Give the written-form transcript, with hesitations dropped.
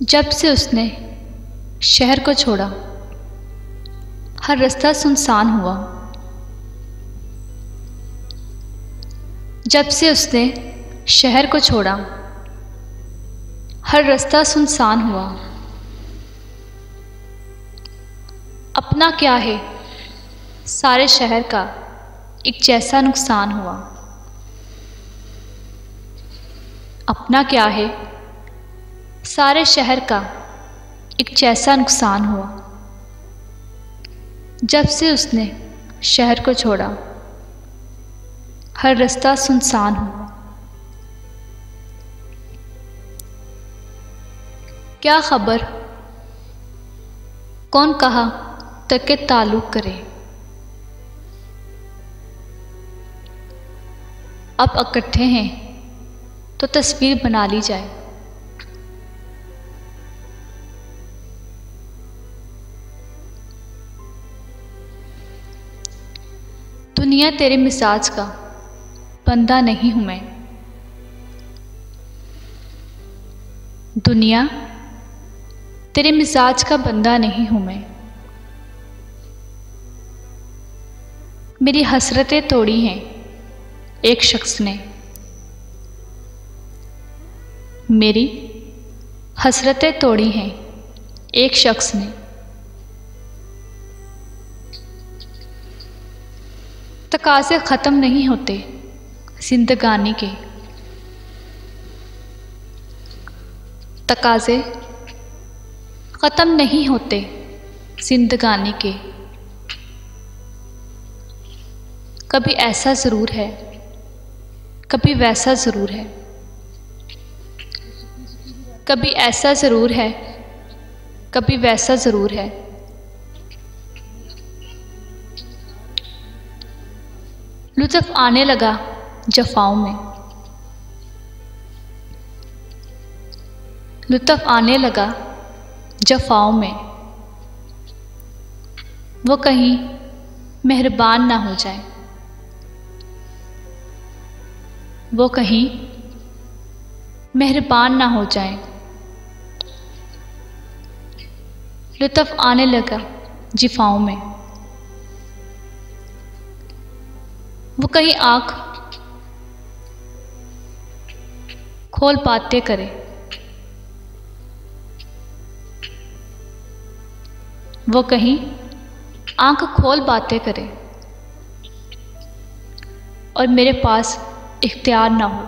जब से उसने शहर को छोड़ा, हर रास्ता सुनसान हुआ। जब से उसने शहर को छोड़ा, हर रास्ता सुनसान हुआ। अपना क्या है, सारे शहर का एक जैसा नुकसान हुआ। अपना क्या है, सारे शहर का एक जैसा नुकसान हुआ। जब से उसने शहर को छोड़ा, हर रास्ता सुनसान हुआ। क्या खबर, कौन कहा तक के ताल्लुक करे। अब इकट्ठे हैं तो तस्वीर बना ली जाए। दुनिया तेरे मिजाज का बंदा नहीं हूं मैं। दुनिया तेरे मिजाज का बंदा नहीं हूं मैं। मेरी हसरतें तोड़ी हैं एक शख्स ने। मेरी हसरतें तोड़ी हैं एक शख्स ने। तकाज़े ख़त्म नहीं होते जिंदगानी के। तकाज़े ख़त्म नहीं होते जिंदगानी के। कभी ऐसा ज़रूर है, कभी वैसा ज़रूर है। कभी ऐसा ज़रूर है, कभी वैसा ज़रूर है। लुत्फ़ आने लगा जफ़ाओं में। लुत्फ़ आने लगा जफ़ाओं में। वो कहीं मेहरबान ना हो जाए। वो कहीं मेहरबान ना हो जाए। लुत्फ़ आने लगा जिफ़ाओं में। वो कहीं आँख खोल बातें करे। वो कहीं आँख खोल बातें करे और मेरे पास इख्तियार ना हो।